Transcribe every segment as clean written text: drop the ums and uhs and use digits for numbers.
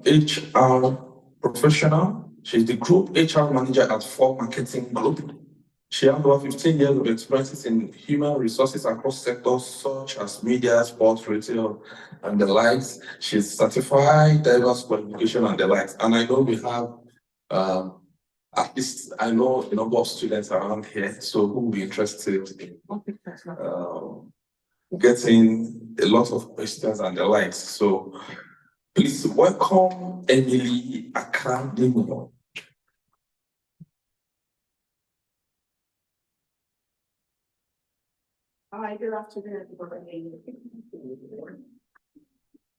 HR professional. She's the group HR manager at 4 Marketing Group. She has over 15 years of experience in human resources across sectors such as media, sports, retail, and the likes. She's certified, diverse qualification, and the likes. And I know we have, at least I know a number of students around here, so who will be interested in getting a lot of questions and the likes. So please welcome Emily Akandimo. Hi, good afternoon, everybody.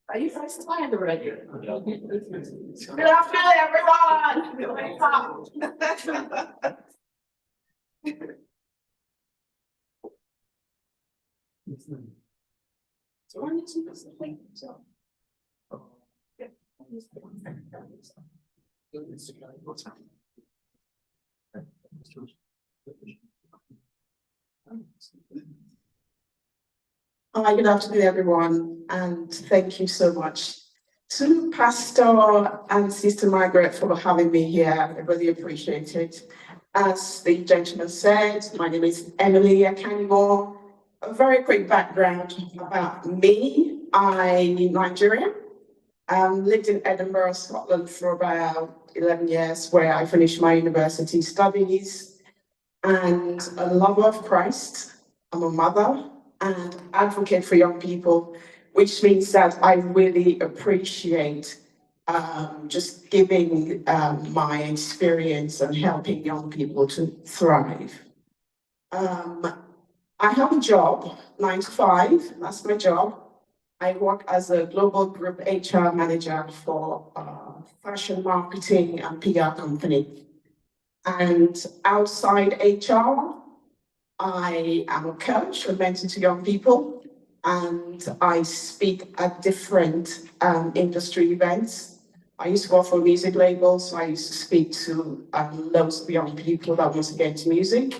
Are you guys tired already? Good afternoon, everyone. Wake up. So I need to do something. So. Yeah. Hi, good afternoon, everyone, and thank you so much to Pastor and Sister Margaret for having me here. I really appreciate it. As the gentleman said, my name is Emily Akanimo. A very quick background about me. I'm Nigerian. Lived in Edinburgh, Scotland for about 11 years, where I finished my university studies, and a lover of Christ. I'm a mother and advocate for young people, which means that I really appreciate just giving my experience and helping young people to thrive. I have a job, 9 to 5, that's my job. I work as a global group HR manager for a fashion marketing and PR company. And outside HR, I am a coach, a mentor to young people, and I speak at different industry events. I used to work for music labels, so I used to speak to loads of young people that want to get into music.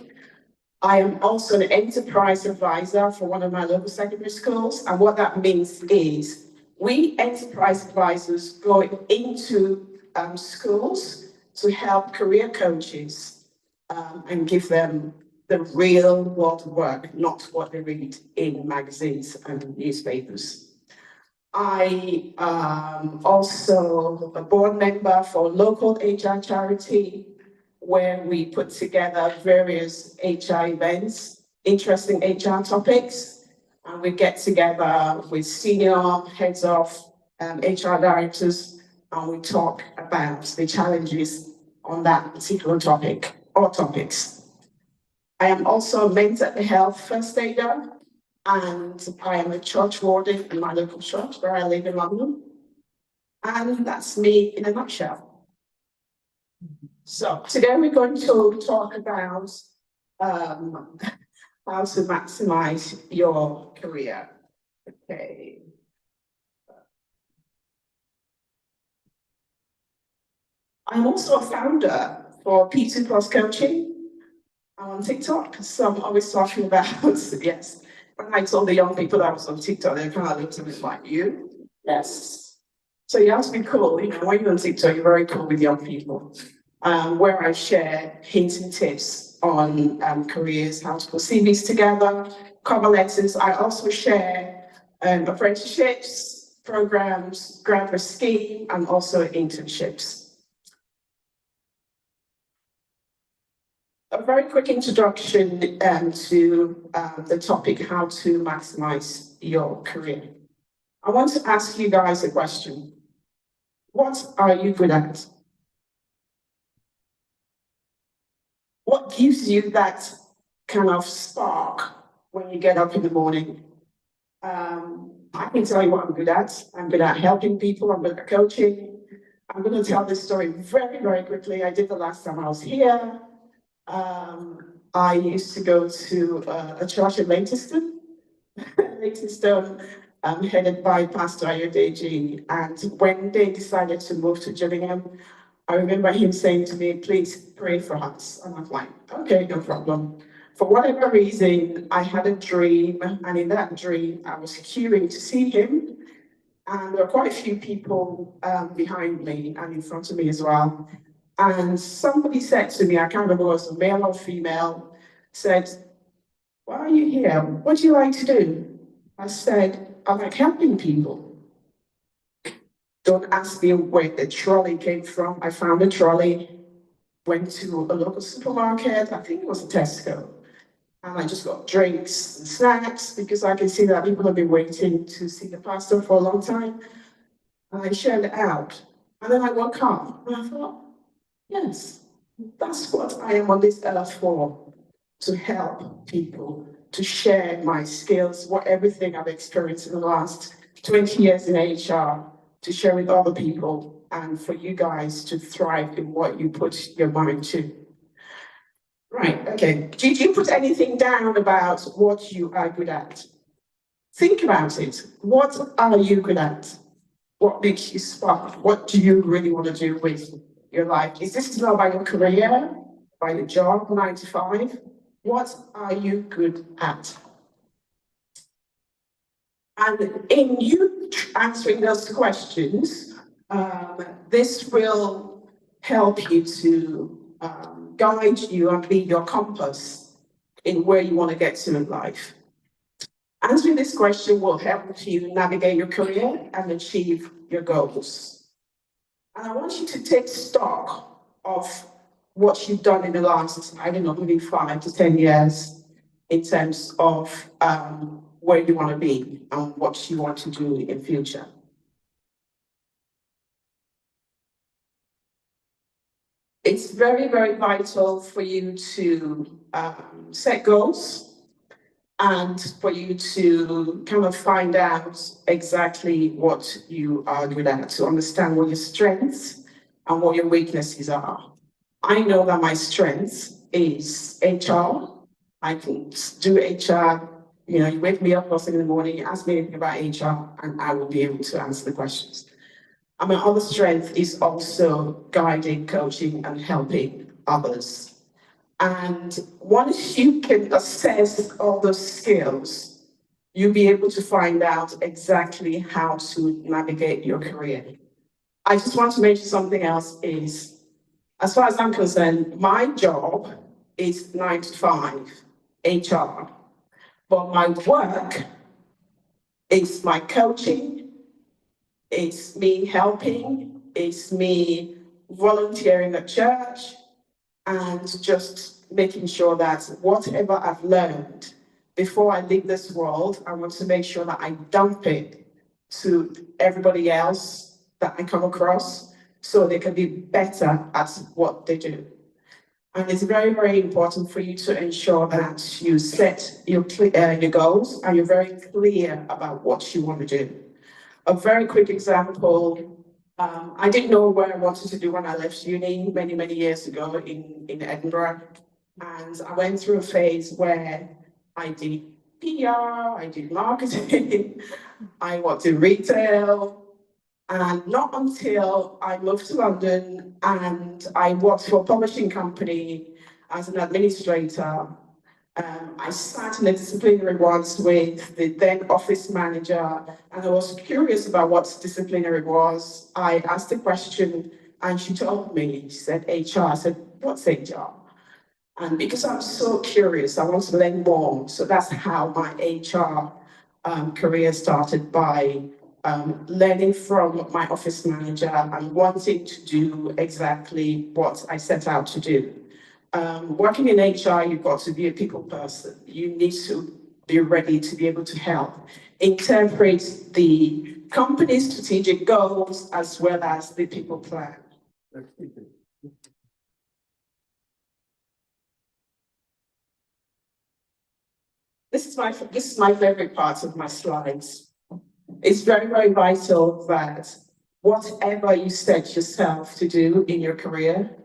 I am also an enterprise advisor for one of my local secondary schools, and what that means is we enterprise advisors go into schools to help career coaches and give them the real world work, not what they read in magazines and newspapers. I am also a board member for a local HR charity where we put together various HR events, interesting HR topics, and we get together with senior heads of HR directors and we talk about the challenges on that particular topic or topics. I am also a mental health first aider, and I am a church warden in my local church where I live in London. And that's me in a nutshell. So today we're going to talk about how to maximize your career. Okay. I'm also a founder for P2 Plus Coaching. I'm on TikTok, so I'm always talking about, yes. When I told the young people that I was on TikTok, they kind of looked at me like, you? Yes. So you have to be cool, you know, when you're on TikTok, you're very cool with young people. Where I share hints and tips on careers, how to put CVs together, cover letters. I also share apprenticeships, programs, graduate scheme, and also internships. A very quick introduction to the topic, how to maximize your career. I want to ask you guys a question. What are you good at? What gives you that kind of spark when you get up in the morning? I can tell you what I'm good at. I'm good at helping people. I'm good at coaching. I'm going to tell this story very, very quickly. I did the last time I was here. I used to go to a church in Leytonstone, headed by Pastor Ayodeji. And when they decided to move to Gillingham, I remember him saying to me, please pray for us. And I was like, okay, no problem. For whatever reason, I had a dream, and in that dream, I was queuing to see him. And there were quite a few people behind me and in front of me as well. And somebody said to me, I can't remember if it was male or female, said, "Why are you here? What do you like to do?" I said, "I like helping people." Don't ask me where the trolley came from. I found a trolley, went to a local supermarket, I think it was a Tesco, and I just got drinks and snacks because I can see that people have been waiting to see the pastor for a long time. And I shared it out. And then I woke up and I thought, yes, that's what I am on this earth for, to help people, to share my skills, what everything I've experienced in the last 20 years in HR, to share with other people, and for you guys to thrive in what you put your mind to. Right, okay. Did you put anything down about what you are good at? Think about it. What are you good at? What makes you spark? What do you really want to do with your life? Is this not about your career, by your job, 9 to 5? What are you good at? And in you answering those questions, this will help you to guide you and be your compass in where you want to get to in life. Answering this question will help you navigate your career and achieve your goals. And I want you to take stock of what you've done in the last, I don't know, maybe 5 to 10 years in terms of where you want to be and what you want to do in future. It's very, very vital for you to set goals and for you to kind of find out exactly what you are good at, to understand what your strengths and what your weaknesses are. I know that my strength is HR. I can do HR. You know, you wake me up first thing in the morning, you ask me anything about HR, and I will be able to answer the questions. And my other strength is also guiding, coaching, and helping others. And once you can assess all those skills, you'll be able to find out exactly how to navigate your career. I just want to mention something else is, as far as I'm concerned, my job is 9 to 5, HR. But my work is my coaching, it's me helping, it's me volunteering at church, and just making sure that whatever I've learned before I leave this world, I want to make sure that I dump it to everybody else that I come across so they can be better at what they do. And it's very, very important for you to ensure that you set your goals and you're very clear about what you want to do. A very quick example, I didn't know what I wanted to do when I left uni many, many years ago in Edinburgh. And I went through a phase where I did PR, I did marketing, I worked in retail. And not until I moved to London and I worked for a publishing company as an administrator. I sat in a disciplinary once with the then office manager, and I was curious about what disciplinary was. I asked a question, and she told me, she said HR. I said, "What's HR?" And because I'm so curious, I want to learn more. So that's how my HR career started, by learning from my office manager and wanting to do exactly what I set out to do. Working in HR, you've got to be a people person. You need to be ready to be able to help interpret the company's strategic goals as well as the people plan. This is my favorite part of my slides. It's very, very vital that whatever you set yourself to do in your career,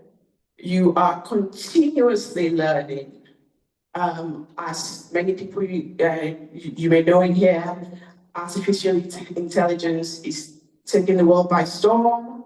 you are continuously learning. As many people you may know in here, artificial intelligence is taking the world by storm.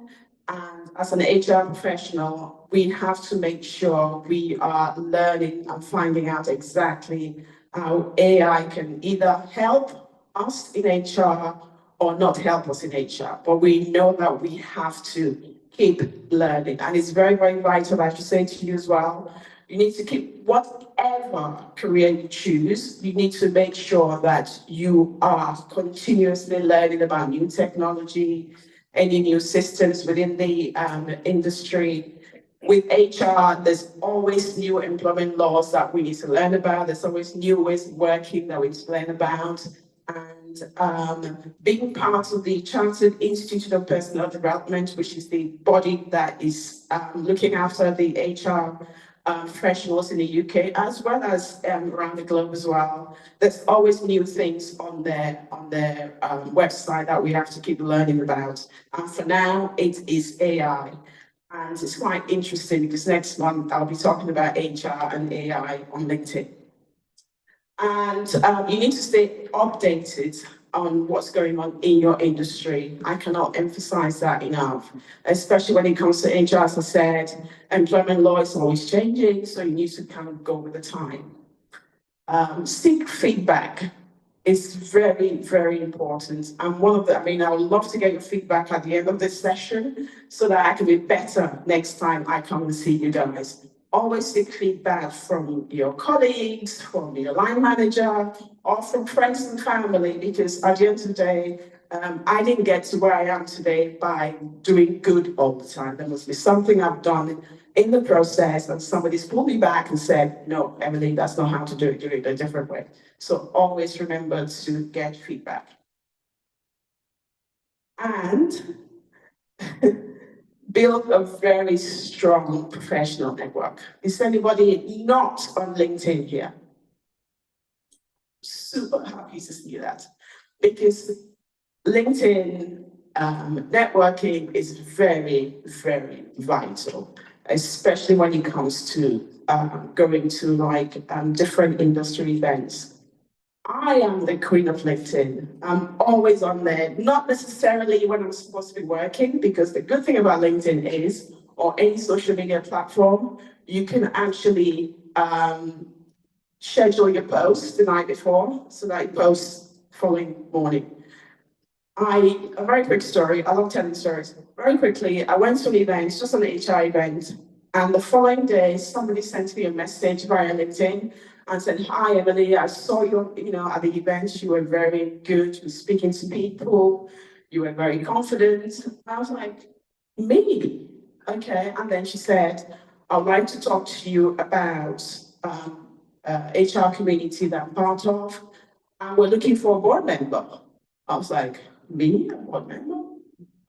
And as an HR professional, we have to make sure we are learning and finding out exactly how AI can either help us in HR or not help us in HR, but we know that we have to keep learning. And it's very, very vital, I should say to you as well, you need to keep whatever career you choose, you need to make sure that you are continuously learning about new technology, any new systems within the industry. With HR, there's always new employment laws that we need to learn about. There's always new ways of working that we need to learn about. And being part of the Chartered Institute of Personnel Development, which is the body that is looking after the HR professionals in the UK, as well as around the globe as well. There's always new things on their website that we have to keep learning about. And for now, it is AI. And it's quite interesting because next month I'll be talking about HR and AI on LinkedIn. And you need to stay updated on what's going on in your industry. I cannot emphasize that enough, especially when it comes to HR. As I said, employment law is always changing, so you need to kind of go with the time. Seek feedback is very, very important. And one of the, I would love to get your feedback at the end of this session so that I can be better next time I come and see you guys. Always seek feedback from your colleagues, from your line manager, or from friends and family, because at the end of the day, I didn't get to where I am today by doing good all the time. There must be something I've done in the process and somebody's pulled me back and said, no, Emily, that's not how to do it a different way. So always remember to get feedback. And build a very strong professional network. Is anybody not on LinkedIn here? Super happy to see that, because LinkedIn networking is very, very vital, especially when it comes to going to different industry events. I am the queen of LinkedIn. I'm always on there, not necessarily when I'm supposed to be working, because the good thing about LinkedIn is, or any social media platform, you can actually schedule your posts the night before, so that you post following morning. A very quick story, I love telling stories. Very quickly, I went to an event, just an HR event, and the following day, somebody sent me a message via LinkedIn and said, hi, Emily, I saw you, at the event. You were very good with speaking to people. You were very confident. I was like, me? Okay. And then she said, I'd like to talk to you about HR community that I'm part of. And we're looking for a board member. I was like, me, a board member?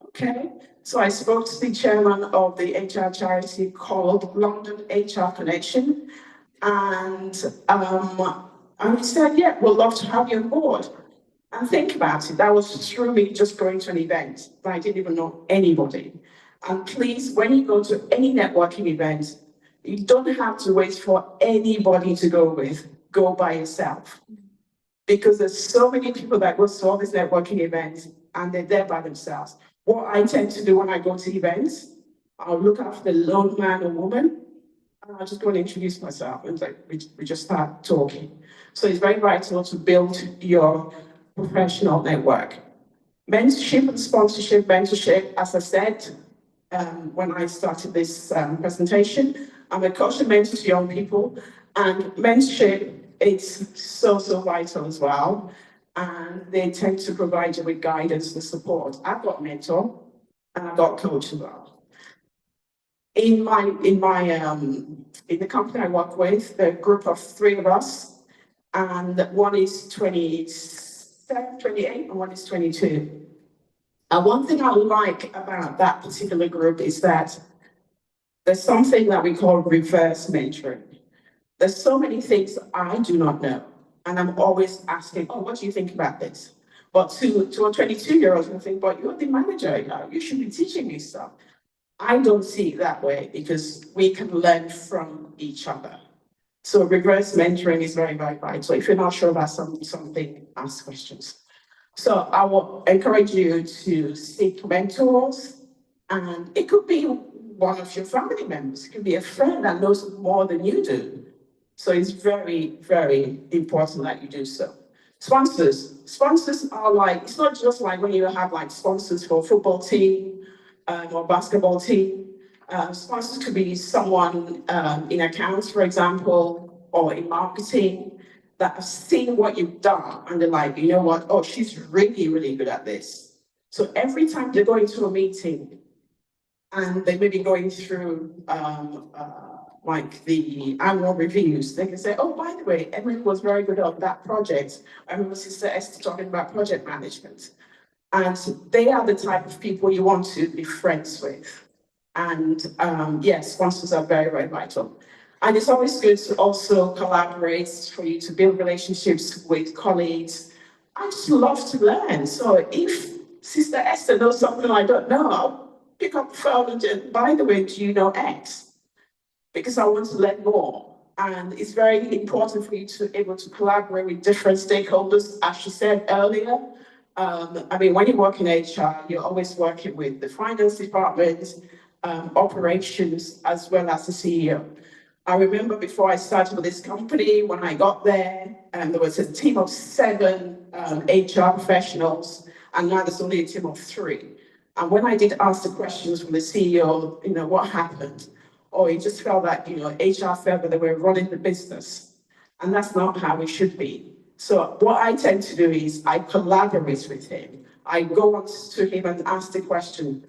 Okay. So I spoke to the chairman of the HR charity called London HR Connection. And he said, yeah, we'd love to have you on board. And think about it, that was through me just going to an event, but I didn't even know anybody. And please, when you go to any networking event, you don't have to wait for anybody to go with, go by yourself. Because there's so many people that go to all these networking events and they're there by themselves. What I tend to do when I go to events, I'll look after the lone man or woman, and I'll just go and introduce myself, and we just start talking. So it's very vital to build your professional network. Mentorship and sponsorship. Mentorship, as I said, when I started this presentation, I'm a coach and mentor to young people, and mentorship is so vital as well. And they tend to provide you with guidance and support. I've got a mentor and I've got a coach as well. In the company I work with, the group of 3 of us, and one is 27, 28, and one is 22. And one thing I like about that particular group is that there's something that we call reverse mentoring. There's so many things I do not know, and I'm always asking, oh, what do you think about this? But to a 22-year-old, I think, but you're the manager, you should be teaching me stuff. I don't see it that way, because we can learn from each other. So reverse mentoring is very, very vital. If you're not sure about something, ask questions. So I will encourage you to seek mentors, and it could be one of your family members. It could be a friend that knows more than you do. So it's very, very important that you do so. Sponsors are like, it's not just like when you have like sponsors for a football team or basketball team. Sponsors could be someone in accounts, for example, or in marketing that have seen what you've done and they're like, you know what? Oh, she's really, really good at this. So every time they go into a meeting and they may be going through like the annual reviews, they can say, oh, by the way, Emily was very good on that project. I remember Sister Esther talking about project management. And they are the type of people you want to be friends with. And yes, sponsors are very, very vital. And it's always good to also collaborate for you to build relationships with colleagues. I just love to learn. So if Sister Esther knows something I don't know, I'll pick up the phone and just, by the way, do you know X? Because I want to learn more. And it's very important for you to be able to collaborate with different stakeholders, as she said earlier. I mean, when you work in HR, you're always working with the finance department, operations, as well as the CEO. I remember before I started with this company, when I got there, there was a team of 7 HR professionals, and now there's only a team of 3. And when I did ask the questions from the CEO, you know, what happened? Or it just felt like, you know, HR felt that they were running the business. And that's not how it should be. So what I tend to do is I collaborate with him. I go on to him and ask the question,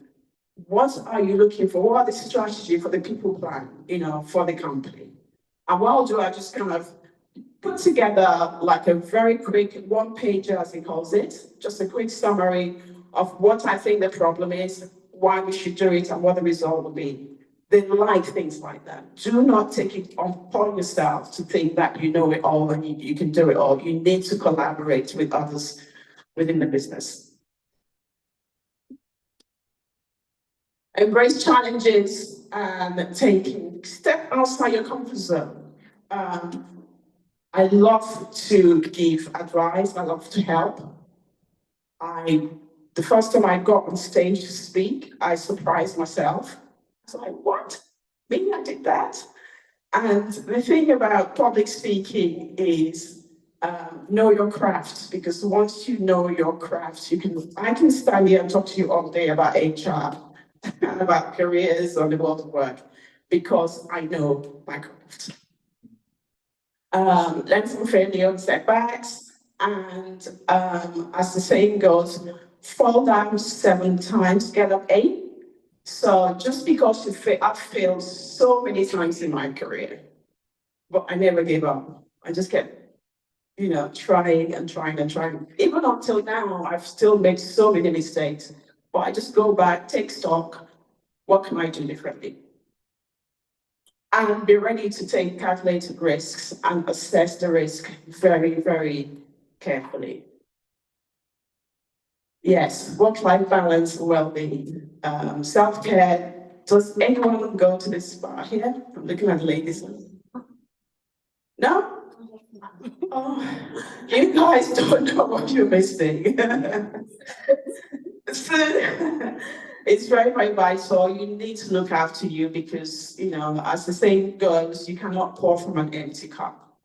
what are you looking for? What are the strategy for the people plan, you know, for the company? And what I'll do, I just kind of put together like a very quick 1-pager, as he calls it, just a quick summary of what I think the problem is, why we should do it, and what the result will be. They like things like that. Do not take it upon yourself to think that you know it all and you can do it all. You need to collaborate with others within the business. Embrace challenges and taking step outside your comfort zone. I love to give advice. I love to help. The first time I got on stage to speak, I surprised myself. I was like, what? Maybe I did that. And the thing about public speaking is know your craft, because once you know your craft, I can stand here and talk to you all day about HR and about careers or the world of work, because I know my craft. Learn from failure and setbacks, and as the saying goes, fall down 7 times, get up 8. So just because I've failed so many times in my career, but I never gave up. I just kept, you know, trying and trying and trying. Even until now, I've still made so many mistakes, but I just go back, take stock. What can I do differently? And be ready to take calculated risks and assess the risk very, very carefully. Yes, work-life balance, well-being, self-care. Does anyone go to the spa here? I'm looking at the ladies. No? Oh, you guys don't know what you're missing. It's very, very vital. You need to look after you because, you know, as the saying goes, you cannot pour from an empty cup.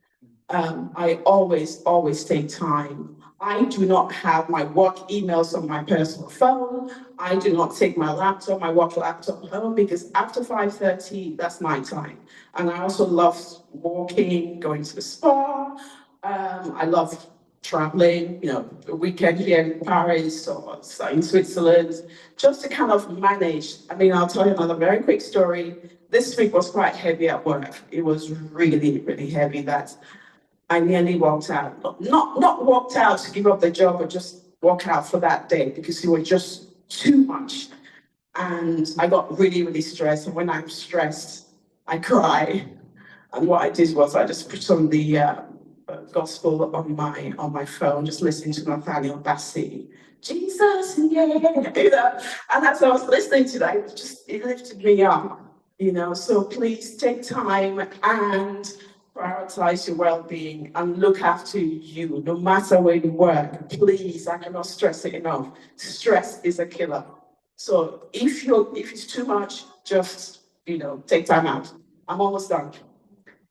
I always take time. I do not have my work emails on my personal phone. I do not take my laptop, my work laptop home, because after 5:30, that's my time. And I also love walking, going to the spa. I love traveling, you know, a weekend here in Paris or in Switzerland, just to kind of manage. I mean, I'll tell you another very quick story. This week was quite heavy at work. It was really, really heavy that I nearly walked out. Not walked out to give up the job, but just walk out for that day because it was just too much. And I got really, really stressed. And when I'm stressed, I cry. And what I did was I just put on the gospel on my phone, just listening to Nathaniel Bassey. Jesus, yeah, you know. And as I was listening to that, it lifted me up, you know. So please take time and prioritize your well-being and look after you, no matter where you work. Please, I cannot stress it enough. Stress is a killer. So if it's too much, just, you know, take time out. I'm almost done.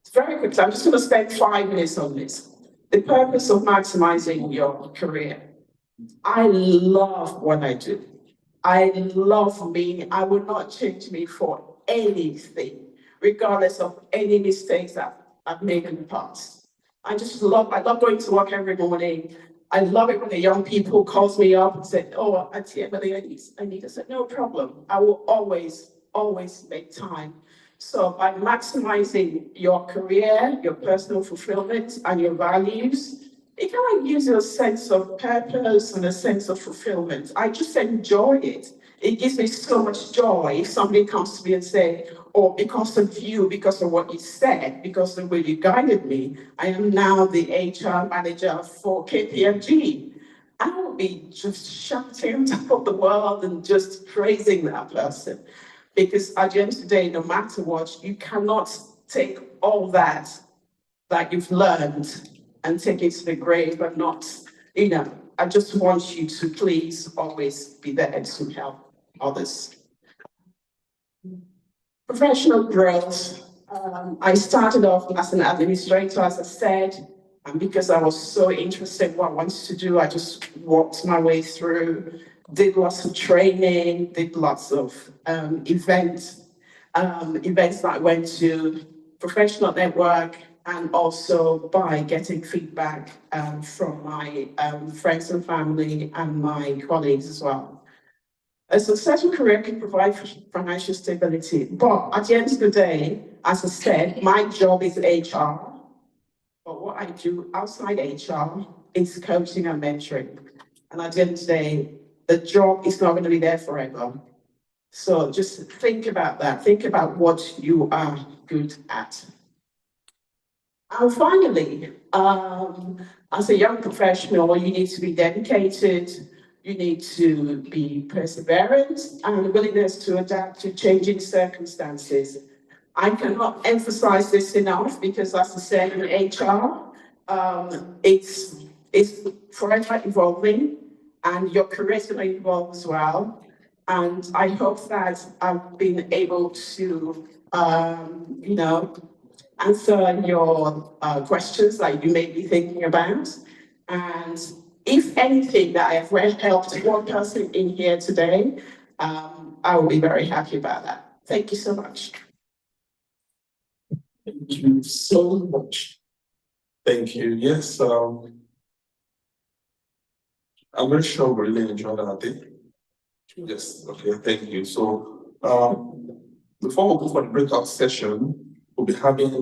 It's very quick. So I'm just going to spend 5 minutes on this. The purpose of maximizing your career. I love what I do. I love me. I would not change me for anything, regardless of any mistakes that I've made in the past. I love going to work every morning. I love it when the young people calls me up and say, oh, Auntie Emily, I need to say, no problem. I will always make time. So by maximizing your career, your personal fulfillment, and your values, it kind of gives you a sense of purpose and a sense of fulfillment. I just enjoy it. It gives me so much joy if somebody comes to me and say, oh, because of you, because of what you said, because of the way you guided me, I am now the HR manager for KPMG. I will be just shouting on top of the world and just praising that person. Because at the end of the day, no matter what, you cannot take all that you've learned and take it to the grave, but not, I just want you to please always be there to help others. Professional growth. I started off as an administrator, as I said, and because I was so interested in what I wanted to do, I just walked my way through, did lots of training, did lots of events that I went to, professional network, and also by getting feedback from my friends and family and my colleagues as well. A successful career can provide financial stability, but at the end of the day, as I said, my job is HR, but what I do outside HR is coaching and mentoring. And at the end of the day, the job is not going to be there forever. So just think about that. Think about what you are good at. And finally, as a young professional, you need to be dedicated, you need to be perseverant and willingness to adapt to changing circumstances. I cannot emphasize this enough because, as I said, in HR, it's forever evolving and your career is going to evolve as well. And I hope that I've been able to, answer your questions that you may be thinking about. And if anything that I have helped one person in here today, I will be very happy about that. Thank you so much. Thank you so much. Thank you. Yes, I'm very sure we really enjoyed our day. Yes, okay, thank you. So before we go for the breakout session, we'll be having